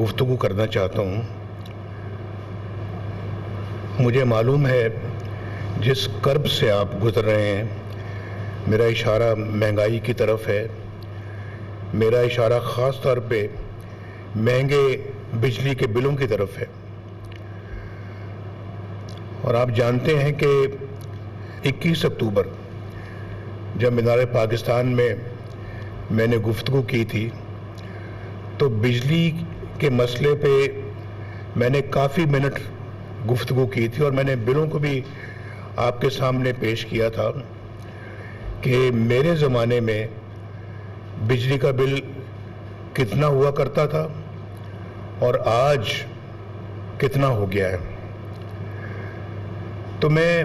گفتگو کرنا چاہتا ہوں۔ مجھے معلوم ہے جس کرب سے آپ گزر رہے ہیں، میرا اشارہ مہنگائی کی طرف ہے، میرا اشارہ خاص طور پہ مہنگے بجلی کے بلوں کی طرف ہے۔ اور آپ جانتے ہیں کہ 21 اکتوبر جب مینار پاکستان میں نے گفتگو کی تھی تو بجلی کے مسئلے پہ میں نے کافی منٹ گفتگو کی تھی، اور میں نے بلوں کو بھی آپ کے سامنے پیش کیا تھا کہ میرے زمانے میں بجلی کا بل کتنا ہوا کرتا تھا اور آج کتنا ہو گیا ہے۔ تو میں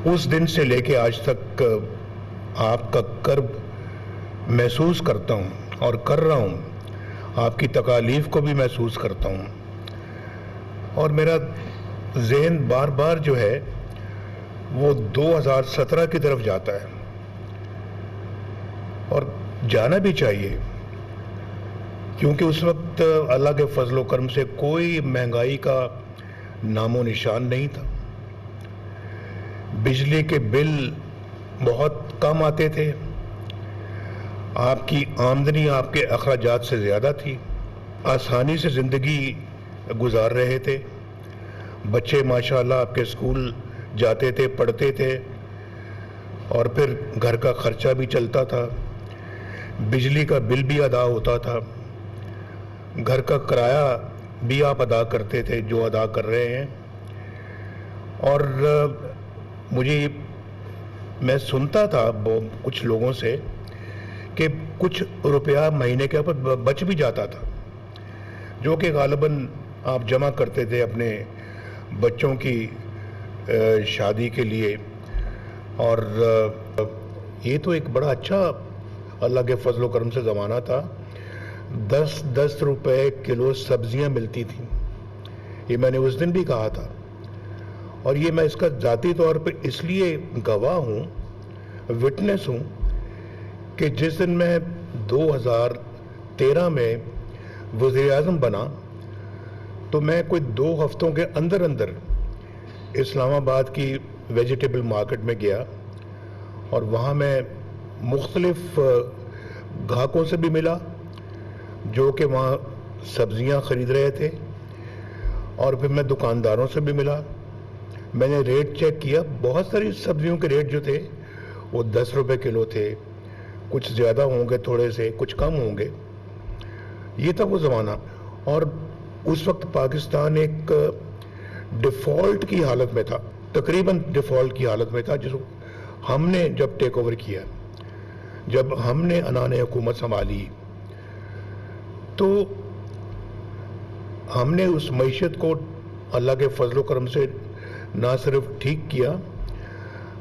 اس دن سے لے کے آج تک آپ کا کرب محسوس کرتا ہوں اور کر رہا ہوں، آپ کی تکالیف کو بھی محسوس کرتا ہوں، اور میرا ذہن بار بار جو ہے وہ 2017 کی طرف جاتا ہے، اور جانا بھی چاہیے، کیونکہ اس وقت اللہ کے فضل و کرم سے کوئی مہنگائی کا نام و نشان نہیں تھا، بجلی کے بل بہت کم آتے تھے، آپ کی آمدنی آپ کے اخراجات سے زیادہ تھی، آسانی سے زندگی گزار رہے تھے، بچے ماشاءاللہ آپ کے اسکول جاتے تھے، پڑھتے تھے، اور پھر گھر کا خرچہ بھی چلتا تھا، بجلی کا بل بھی ادا ہوتا تھا، گھر کا کرایہ بھی آپ ادا کرتے تھے جو ادا کر رہے ہیں۔ اور میں سنتا تھا کچھ لوگوں سے کہ کچھ روپیہ مہینے کے اوپر بچ بھی جاتا تھا، جو کہ غالباً آپ جمع کرتے تھے اپنے بچوں کی شادی کے لیے، اور یہ تو ایک بڑا اچھا اللہ کے فضل و کرم سے زمانہ تھا۔ 10 روپے کلو سبزیاں ملتی تھیں، یہ میں نے اس دن بھی کہا تھا، اور یہ میں اس کا ذاتی طور پہ اس لیے گواہ ہوں، وٹنس ہوں، کہ جس دن میں 2013 میں وزیر اعظم بنا تو میں کوئی 2 ہفتوں کے اندر اسلام آباد کی ویجیٹیبل مارکیٹ میں گیا، اور وہاں میں مختلف گاہکوں سے بھی ملا جو کہ وہاں سبزیاں خرید رہے تھے، اور پھر میں دکانداروں سے بھی ملا، میں نے ریٹ چیک کیا، بہت ساری سبزیوں کے ریٹ جو تھے وہ 10 روپے کلو تھے، کچھ زیادہ ہوں گے تھوڑے سے، کچھ کم ہوں گے، یہ تھا وہ زمانہ۔ اور اس وقت پاکستان ایک ڈیفالٹ کی حالت میں تھا، تقریباً ڈیفالٹ کی حالت میں تھا، جس ہم نے جب ٹیک اوور کیا، جب ہم نے عنان حکومت سنبھالی، تو ہم نے اس معیشت کو اللہ کے فضل و کرم سے نہ صرف ٹھیک کیا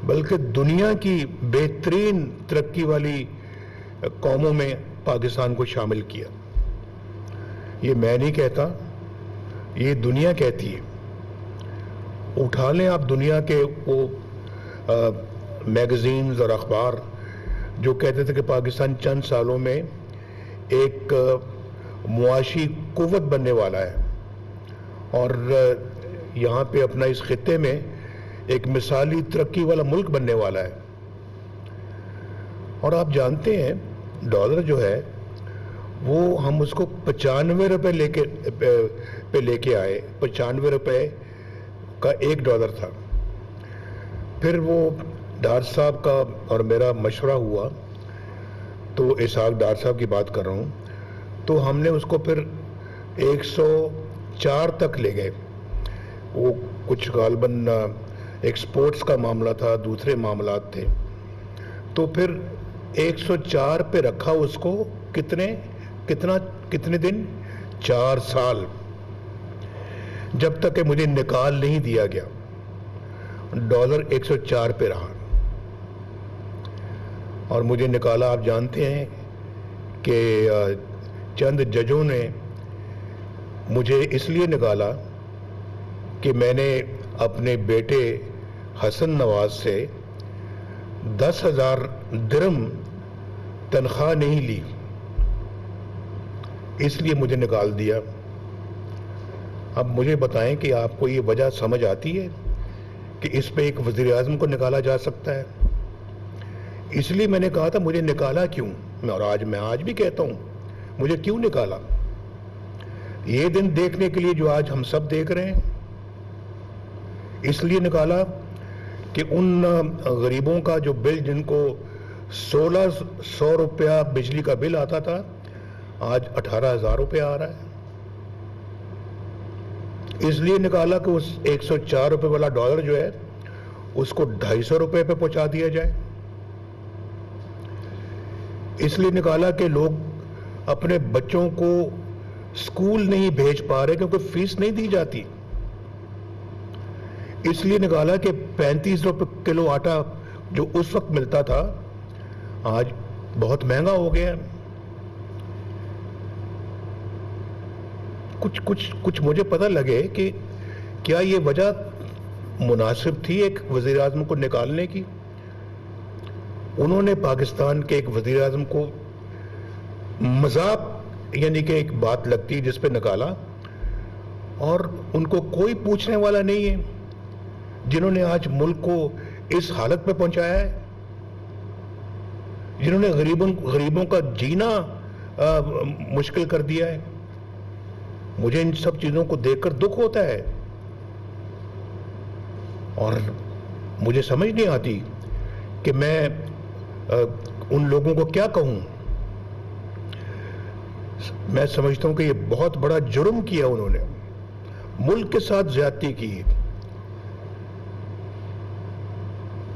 بلکہ دنیا کی بہترین ترقی والی قوموں میں پاکستان کو شامل کیا۔ یہ میں نہیں کہتا، یہ دنیا کہتی ہے۔ اٹھا لیں آپ دنیا کے وہ میگزینز اور اخبار جو کہتے تھے کہ پاکستان چند سالوں میں ایک معاشی قوت بننے والا ہے، اور یہاں پہ اپنا اس خطے میں ایک مثالی ترقی والا ملک بننے والا ہے۔ اور آپ جانتے ہیں ڈالر جو ہے وہ ہم اس کو 95 روپے لے کے آئے، 95 روپے کا $1 تھا۔ پھر وہ ڈار صاحب کا اور میرا مشورہ ہوا، تو اسحاق ڈار صاحب کی بات کر رہا ہوں، تو ہم نے اس کو پھر 104 تک لے گئے۔ وہ کچھ غالباً ایکسپورٹس کا معاملہ تھا، دوسرے معاملات تھے، تو پھر 104 پہ رکھا اس کو کتنے دن؟ 4 سال، جب تک کہ مجھے نکال نہیں دیا گیا، ڈالر 104 پہ رہا، اور مجھے نکالا آپ جانتے ہیں کہ چند ججوں نے مجھے اس لیے نکالا کہ میں نے اپنے بیٹے حسن نواز سے 10,000 درہم تنخواہ نہیں لی، اس لیے مجھے نکال دیا۔ اب مجھے بتائیں کہ آپ کو یہ وجہ سمجھ آتی ہے کہ اس پہ ایک وزیر اعظم کو نکالا جا سکتا ہے؟ اس لیے میں نے کہا تھا مجھے نکالا کیوں، اور آج بھی کہتا ہوں مجھے کیوں نکالا؟ یہ دن دیکھنے کے لیے جو آج ہم سب دیکھ رہے ہیں، اس لیے نکالا کہ ان غریبوں کا جو بل، جن کو 1600 روپیہ بجلی کا بل آتا تھا، آج 18,000 روپیہ آ رہا ہے۔ اس لیے نکالا کہ اس 104 روپے والا ڈالر جو ہے اس کو 250 روپے پہ پہنچا دیا جائے۔ اس لیے نکالا کہ لوگ اپنے بچوں کو اسکول نہیں بھیج پا رہے کیونکہ فیس نہیں دی جاتی۔ اس لیے نکالا کہ 35 روپے کلو آٹا جو اس وقت ملتا تھا آج بہت مہنگا ہو گیا ہے۔ کچھ مجھے پتہ لگے کہ کیا یہ وجہ مناسب تھی ایک وزیر اعظم کو نکالنے کی؟ انہوں نے پاکستان کے ایک وزیر اعظم کو مذاق یعنی کہ ایک بات لگتی جس پہ نکالا، اور ان کو کوئی پوچھنے والا نہیں ہے جنہوں نے آج ملک کو اس حالت پہ پہنچایا ہے، جنہوں نے غریبوں کا جینا مشکل کر دیا ہے۔ مجھے ان سب چیزوں کو دیکھ کر دکھ ہوتا ہے اور مجھے سمجھ نہیں آتی کہ میں ان لوگوں کو کیا کہوں۔ میں سمجھتا ہوں کہ یہ بہت بڑا جرم کیا انہوں نے، ملک کے ساتھ زیادتی کی۔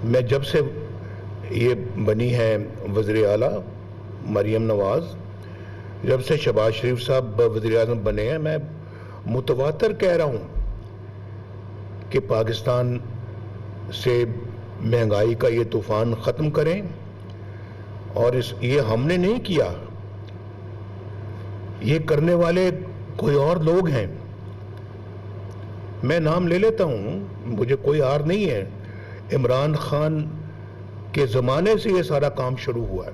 میں جب سے یہ بنی ہے وزیر اعلیٰ مریم نواز، جب سے شہباز شریف صاحب وزیر اعظم بنے ہیں، میں متواتر کہہ رہا ہوں کہ پاکستان سے مہنگائی کا یہ طوفان ختم کریں، اور یہ ہم نے نہیں کیا، یہ کرنے والے کوئی اور لوگ ہیں۔ میں نام لے لیتا ہوں، مجھے کوئی آر نہیں ہے، عمران خان کے زمانے سے یہ سارا کام شروع ہوا ہے۔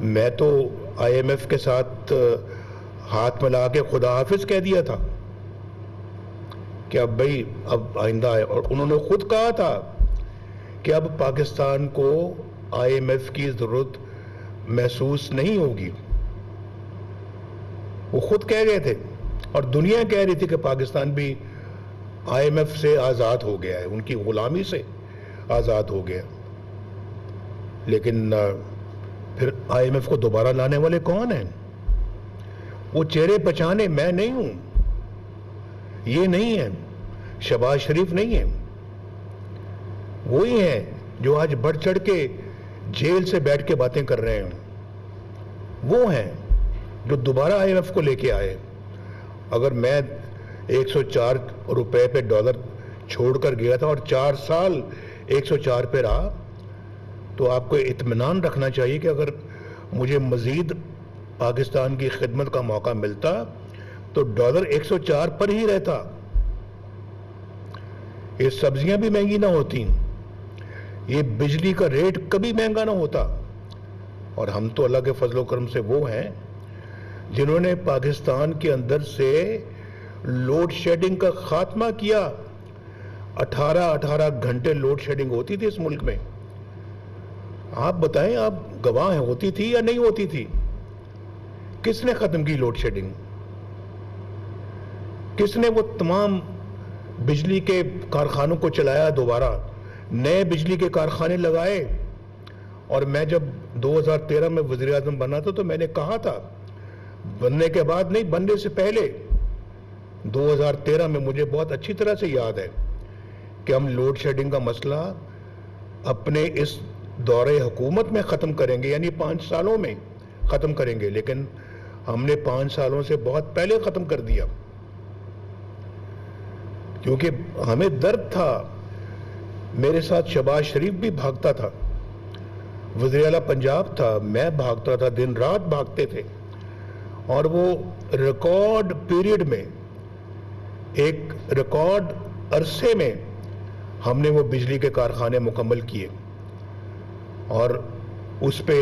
میں تو آئی ایم ایف کے ساتھ ہاتھ ملا کے خدا حافظ کہہ دیا تھا کہ اب بھائی اب آئندہ ہے، اور انہوں نے خود کہا تھا کہ اب پاکستان کو آئی ایم ایف کی ضرورت محسوس نہیں ہوگی۔ وہ خود کہہ گئے تھے اور دنیا کہہ رہی تھی کہ پاکستان بھی آئی ایم ایف سے آزاد ہو گیا ہے، ان کی غلامی سے آزاد ہو گیا۔ لیکن پھر آئی ایم ایف کو دوبارہ لانے والے کون ہیں؟ وہ چہرے پہچانے میں نہیں ہوں، یہ نہیں ہے، شہباز شریف نہیں ہے، وہی ہیں جو آج بڑھ چڑھ کے جیل سے بیٹھ کے باتیں کر رہے ہیں، وہ ہیں جو دوبارہ آئی ایم ایف کو لے کے آئے۔ اگر میں 104 روپے پہ ڈالر چھوڑ کر گیا تھا اور 4 سال 104 پہ رہا، تو آپ کو اطمینان رکھنا چاہیے کہ اگر مجھے مزید پاکستان کی خدمت کا موقع ملتا تو ڈالر 104 پر ہی رہتا، یہ سبزیاں بھی مہنگی نہ ہوتی، یہ بجلی کا ریٹ کبھی مہنگا نہ ہوتا۔ اور ہم تو اللہ کے فضل و کرم سے وہ ہیں جنہوں نے پاکستان کے اندر سے لوڈ شیڈنگ کا خاتمہ کیا۔ 18 گھنٹے لوڈ شیڈنگ ہوتی تھی اس ملک میں، آپ بتائیں، آپ گواہ ہیں، ہوتی تھی یا نہیں ہوتی تھی؟ کس نے ختم کی لوڈ شیڈنگ؟ کس نے وہ تمام بجلی کے کارخانوں کو چلایا، دوبارہ نئے بجلی کے کارخانے لگائے؟ اور میں جب 2013 میں وزیر اعظم بنا تھا تو میں نے کہا تھا، بننے کے بعد نہیں، بننے سے پہلے 2013 میں مجھے بہت اچھی طرح سے یاد ہے کہ ہم لوڈ شیڈنگ کا مسئلہ اپنے اس دورے حکومت میں ختم کریں گے، یعنی 5 سالوں میں ختم کریں گے، لیکن ہم نے 5 سالوں سے بہت پہلے ختم کر دیا، کیونکہ ہمیں درد تھا۔ میرے ساتھ شہباز شریف بھی بھاگتا تھا، وزیر اعلیٰ پنجاب تھا، میں بھاگتا تھا، دن رات بھاگتے تھے، اور وہ ریکارڈ پیریڈ میں، ایک ریکارڈ عرصے میں ہم نے وہ بجلی کے کارخانے مکمل کیے، اور اس پہ